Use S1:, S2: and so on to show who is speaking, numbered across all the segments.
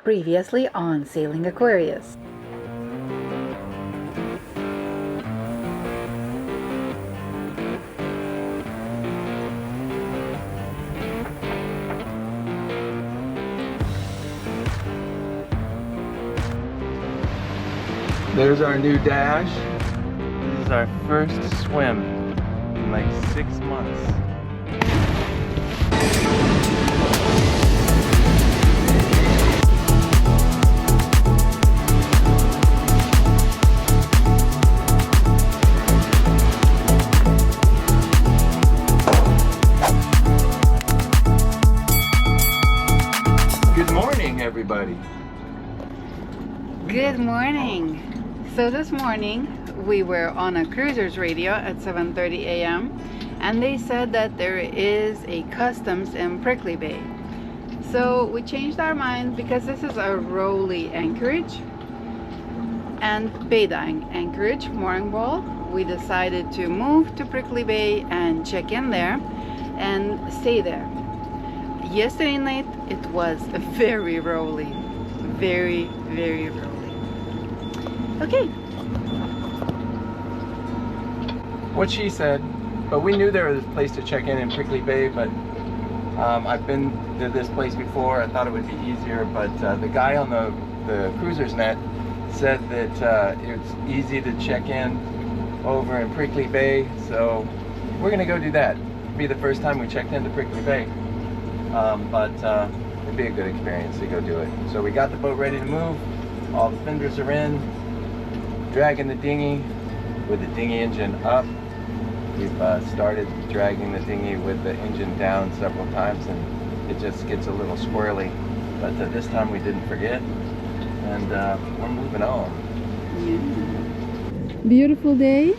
S1: Previously on Sailing Aquarius.
S2: There's our new dash.
S3: This is our first swim in like 6 months.
S2: Good morning, everybody.
S1: Good morning. So this morning we were on a cruiser's radio at 7:30 a.m. and they said that there is a customs in Prickly Bay. So we changed our mind because this is a rolly anchorage and baydang anchorage mooring wall. We decided to move to Prickly Bay and check in there and stay there. Yesterday night it was very rolly, very rolly. Okay.
S2: What she said, but we knew there was a place to check in Prickly Bay, but I've been to this place before. I thought it would be easier, but the guy on the cruiser's net said that it's easy to check in over in Prickly Bay, so we're gonna go do that. It'll be the first time we checked into Prickly Bay, but it'd be a good experience to go do it. So we got the boat ready to move. All the fenders are in. Dragging the dinghy with the dinghy engine up. We've started dragging the dinghy with the engine down several times, and it just gets a little squirrely. But this time we didn't forget, and we're moving on.
S4: Beautiful day.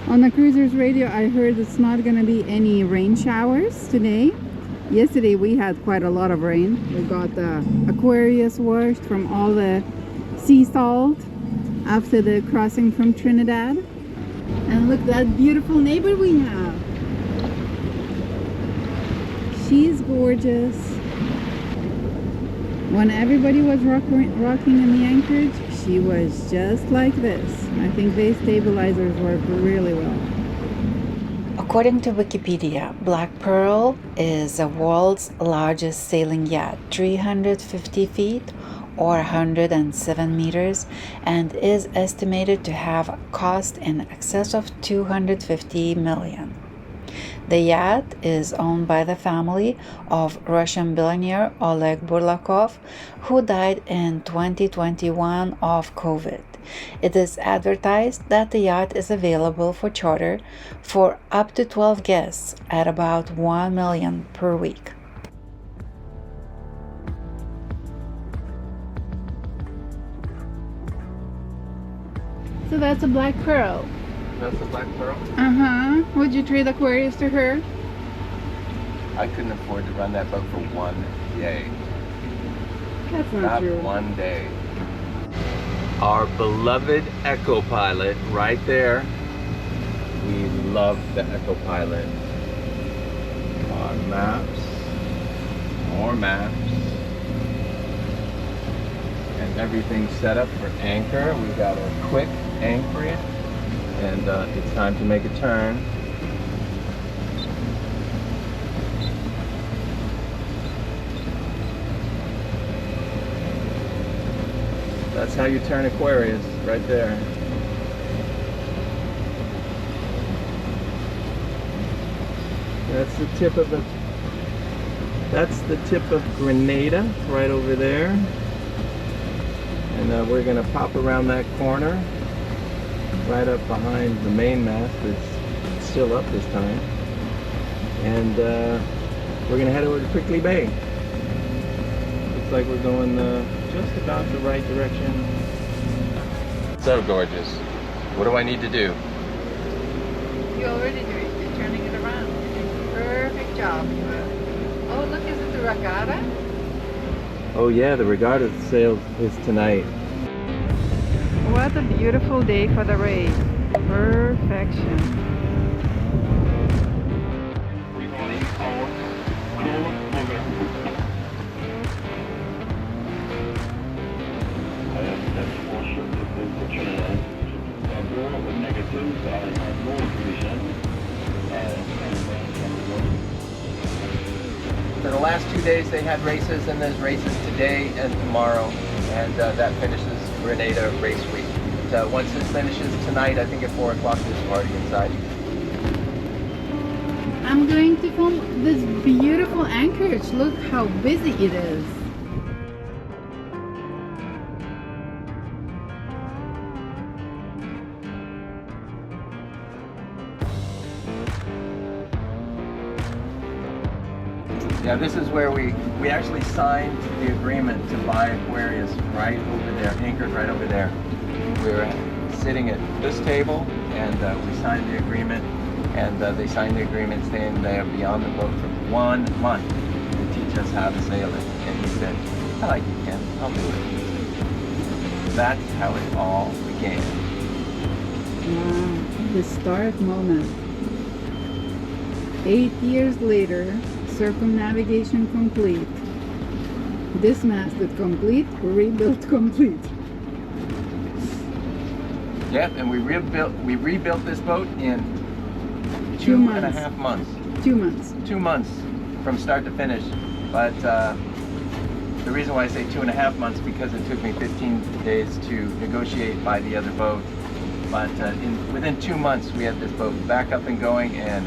S4: On the cruiser's radio I heard it's not going to be any rain showers today. Yesterday we had quite a lot of rain. We got the Aquarius washed from all the sea salt after the crossing from Trinidad. And look at that beautiful neighbor we have. She's gorgeous. When everybody was rocking in the anchorage, she was just like this. I think these stabilizers work really well.
S1: According to Wikipedia, Black Pearl is the world's largest sailing yacht, 350 feet or 107 meters, and is estimated to have cost in excess of $250 million. The yacht is owned by the family of Russian billionaire Oleg Burlakov, who died in 2021 of COVID. It is advertised that the yacht is available for charter for up to 12 guests at about $1 million per week.
S4: So that's a Black Pearl.
S2: That's the Black Pearl?
S4: Uh-huh. Would you trade Aquarius to her?
S2: I couldn't afford to run that boat for one day.
S4: That's not
S2: Not
S4: true.
S2: one day. Our beloved Echo Pilot right there. We love the Echo Pilot. Our maps. More maps. And everything's set up for anchor. We got a quick anchor it. And it's time to make a turn. That's how you turn Aquarius, right there. That's the tip of Grenada, right over there. And we're gonna pop around that corner, right up behind the main mast that's still up this time. And we're gonna head over to Prickly Bay. Looks like we're going just about the right direction. So gorgeous. What do I need to do?
S1: You already do it. You're turning it around. Perfect job. Oh, look, is it the regatta?
S2: Oh yeah, the regatta sail is tonight.
S4: What a beautiful day for the race. Perfection.
S2: For the last 2 days they had races, and there's races today and tomorrow, and that finishes Grenada Race Week. So once this finishes tonight, I think at 4 o'clock there's a party inside.
S4: I'm going to film this beautiful anchorage. Look how busy it is.
S2: Yeah, this is where we actually signed the agreement to buy Aquarius right over there, anchored right over there. We were sitting at this table, and we signed the agreement, and they signed the agreement saying they are beyond the boat for 1 month to teach us how to sail it. And he said, I like you, Ken, I'll do it. That's how it all began.
S4: Wow, the start moment. 8 years later, circumnavigation complete, dismasted complete, rebuilt complete.
S2: Yep, and we rebuilt this boat in
S4: 2 months.
S2: 2.5 months.
S4: 2 months.
S2: 2 months from start to finish. But the reason why I say 2.5 months, because it took me 15 days to negotiate by the other boat. But within 2 months, we had this boat back up and going and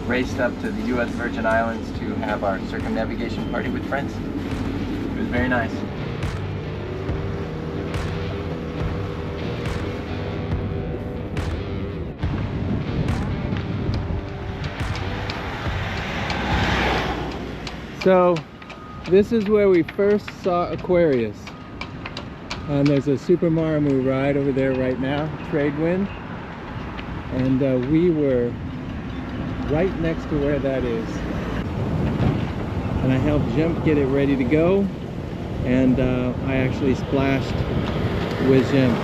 S2: raced up to the U.S. Virgin Islands to have our circumnavigation party with friends. It was very nice.
S3: So this is where we first saw Aquarius. And there's a Super Maramoo ride over there right now, trade wind. And we were right next to where that is. And I helped Jim get it ready to go. And I actually splashed with Jim.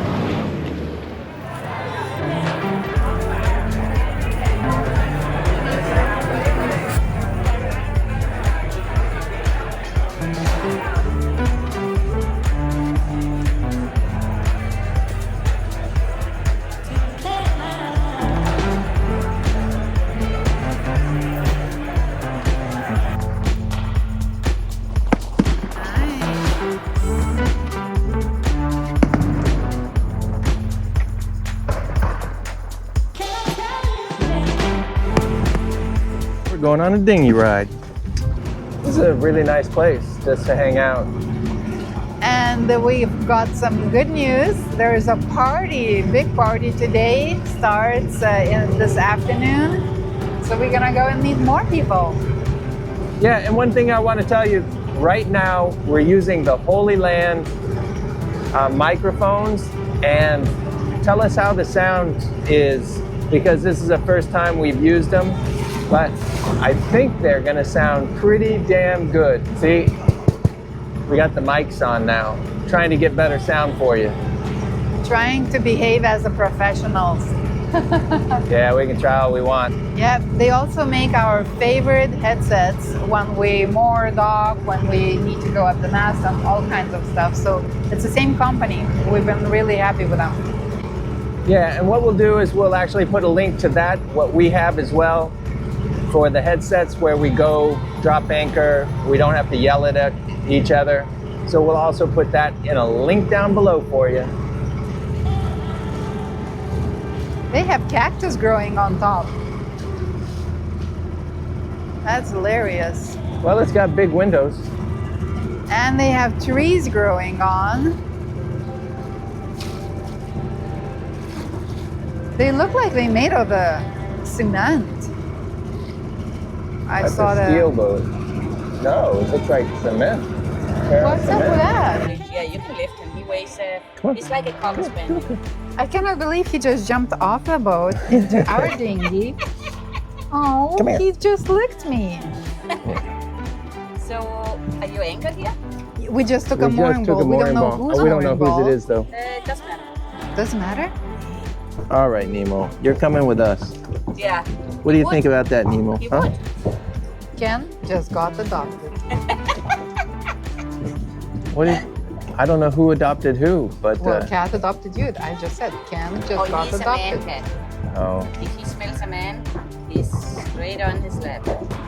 S2: Going on a dinghy ride. This is a really nice place just to hang out.
S1: And we've got some good news. There's a party, big party today, starts in this afternoon. So we're gonna go and meet more people.
S2: Yeah, and one thing I want to tell you, right now we're using the Holy Land microphones, and tell us how the sound is, because this is the first time we've used them. But I think they're gonna sound pretty damn good. See, we got the mics on now, trying to get better sound for you.
S1: Trying to behave as a professionals.
S2: Yeah, we can try all we want.
S1: Yep, they also make our favorite headsets when we moor dock, when we need to go up the mast, and all kinds of stuff. So it's the same company. We've been really happy with them.
S2: Yeah, and what we'll do is we'll actually put a link to that, what we have as well, for the headsets where we go drop anchor. We don't have to yell at each other. So we'll also put that in a link down below for you.
S1: They have cactus growing on top. That's hilarious.
S2: Well, it's got big windows.
S1: And they have trees growing on. They look like they made of cement. I
S2: That's
S1: saw
S2: a
S1: the
S2: steel boat. No, it looks like cement.
S1: What's up with that?
S5: Yeah, you can lift him. He weighs,
S2: on.
S5: it's like a coxswain.
S1: I cannot believe he just jumped off the boat into our dinghy. Oh,
S2: Come here.
S1: he just licked me.
S5: So, are you anchored here?
S1: We just took a
S2: We
S1: mooring
S2: just took a
S1: ball. We don't
S2: mooring
S1: know
S2: ball.
S1: whose
S2: We don't know
S1: mooring
S2: whose
S1: ball.
S2: it is though.
S5: Doesn't matter.
S1: Doesn't matter.
S2: All right, Nemo, you're coming with us.
S5: Yeah.
S2: What do you
S5: Would.
S2: think about that, Nemo?
S5: He
S2: Huh?
S5: would.
S1: Ken just got adopted.
S2: What do you, I don't know who adopted who, but
S1: Well, Kat adopted you. I just said Ken just got
S5: he's a
S1: adopted.
S5: man cat.
S2: Oh.
S5: If he smells a man, he's straight on his lap.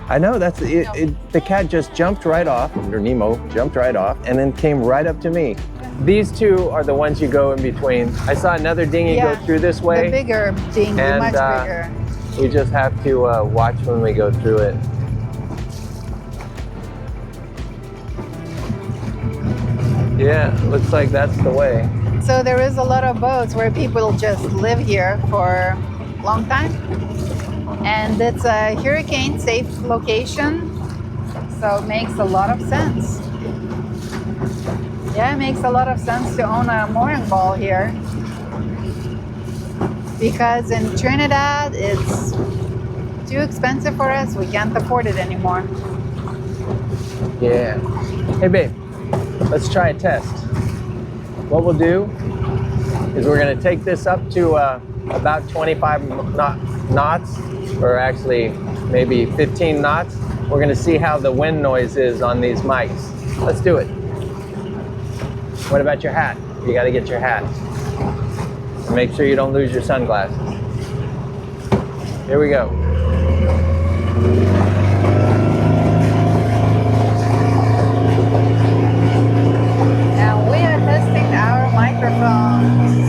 S2: I know, that's it. The cat just jumped right off, or Nemo jumped right off, and then came right up to me. These two are the ones you go in between. I saw another dinghy go through this way.
S4: The bigger dinghy,
S2: and,
S4: much bigger.
S2: We just have to watch when we go through it. Yeah, looks like that's the way.
S4: So there is a lot of boats where people just live here for a long time. And it's a hurricane safe location. So it makes a lot of sense. Yeah, it makes a lot of sense to own a mooring ball here. Because in Trinidad, it's too expensive for us. We can't afford it anymore.
S2: Yeah. Hey babe, let's try a test. What we'll do is we're gonna take this up to about 25 knots, or actually maybe 15 knots. We're gonna see how the wind noise is on these mics. Let's do it. What about your hat? You gotta get your hat. And make sure you don't lose your sunglasses. Here we go.
S4: And we are testing our microphones.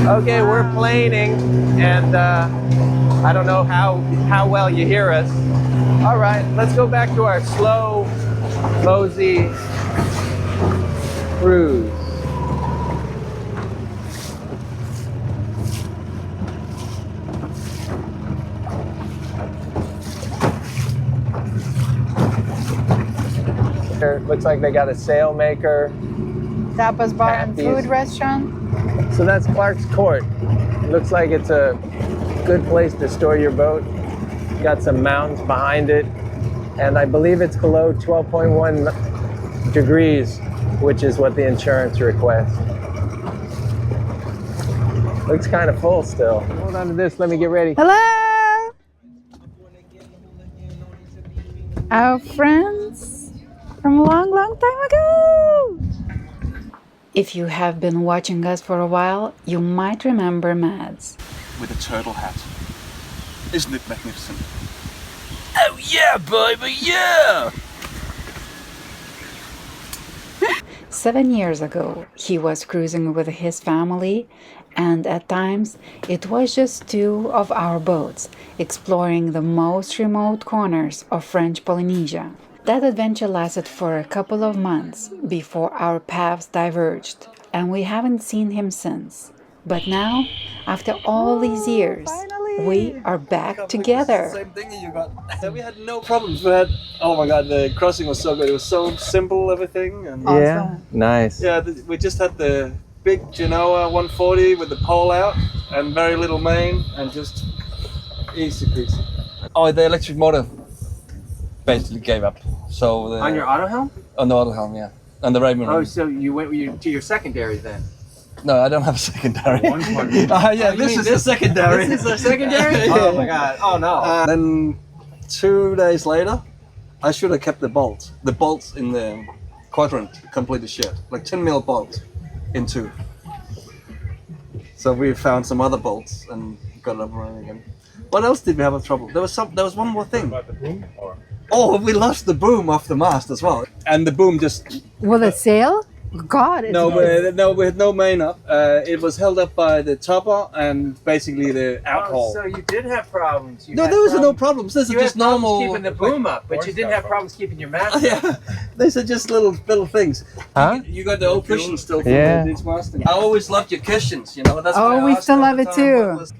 S2: Okay, we're planing, and I don't know how well you hear us. All right, let's go back to our slow, mosey cruise. Looks like they got a sail maker.
S4: Tapas bar and
S2: Happy's.
S4: food restaurant.
S2: So that's Clark's Court. Looks like it's a good place to store your boat. Got some mountains behind it. And I believe it's below 12.1 degrees, which is what the insurance requests. Looks kind of full still. Hold on to this, let me get ready.
S4: Hello! Our friends from a long, long time ago!
S1: If you have been watching us for a while, you might remember Mads.
S6: With a turtle hat. Isn't it magnificent? Oh yeah, baby, yeah!
S1: 7 years ago, he was cruising with his family, and at times it was just two of our boats exploring the most remote corners of French Polynesia. That adventure lasted for a couple of months before our paths diverged, and we haven't seen him since. But now, after all these years, we are back together.
S7: Same thing you got. We had no problems. We had, oh my god, the crossing was so good. It was so simple, everything. And
S2: Yeah, nice.
S7: yeah, we just had the big Genoa 140 with the pole out and very little main and just easy peasy. Oh, the electric motor basically gave up. So
S2: On your auto helm?
S7: on the auto helm, yeah, and the Raymond.
S2: Oh, so you went to your secondary then?
S7: No, I don't have a secondary.
S2: One point.
S7: Yeah, this is the secondary.
S2: This is the secondary?
S7: Yeah.
S2: Oh my god. Oh no.
S7: Then 2 days later, I should have kept the bolts. The bolts in the quadrant completely shit. Like 10 mil bolt in two. So we found some other bolts and got it up and running again. What else did we have trouble? There was one more thing.
S8: About the boom? Or?
S7: Oh, we lost the boom off the mast as well. And the boom just
S4: Will it sail? God, it's
S7: we had no main up. It was held up by the topper and basically the out hole.
S2: So you did have problems.
S7: No, there was no problems. This is
S2: You had
S7: just
S2: problems
S7: normal.
S2: keeping the boom up, but you didn't have problems keeping your mast up.
S7: Yeah, these are just little things.
S2: Huh?
S7: You got the old cushions still from
S2: Yeah.
S7: these masters. I always loved your cushions, you know. That's why
S4: Oh,
S7: I
S4: we
S7: asked
S4: still
S7: all
S4: love
S7: the
S4: it
S7: time
S4: too.
S7: what was-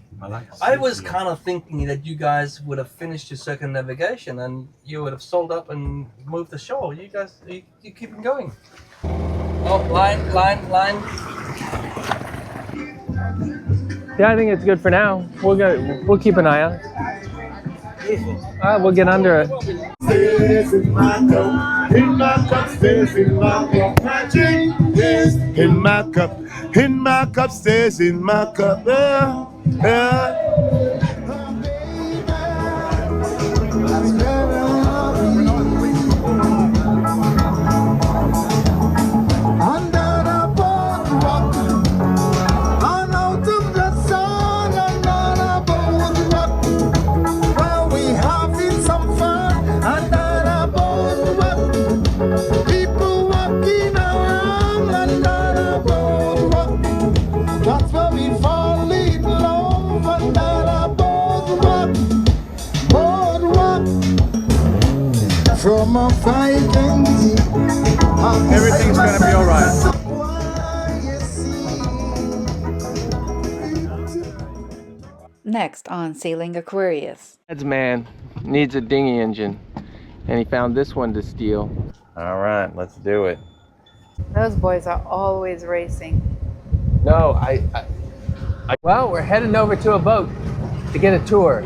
S7: I was kind of thinking that you guys would have finished your second navigation and you would have sold up and moved the shore. You guys, you keep it going. Oh, line.
S2: Yeah, I think it's good for now. We'll keep an eye on it. We'll get under it.
S9: Stays in my cup, in my cup, stays in my cup. Magic is in my cup, stays in my cup. Yeah, yeah. Under the boardwalk, on out
S1: next on Sailing Aquarius.
S2: Dad's man needs a dinghy engine, and he found this one to steal. All right, let's do it.
S4: Those boys are always racing.
S2: No, well, we're heading over to a boat to get a tour.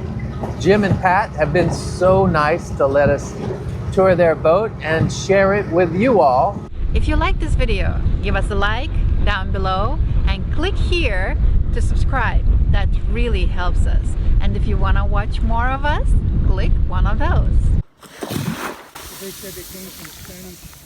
S2: Jim and Pat have been so nice to let us tour their boat and share it with you all.
S1: If you like this video, give us a like down below and click here to subscribe. That really helps us. And if you want to watch more of us, click one of those.
S3: They said they came from Spanish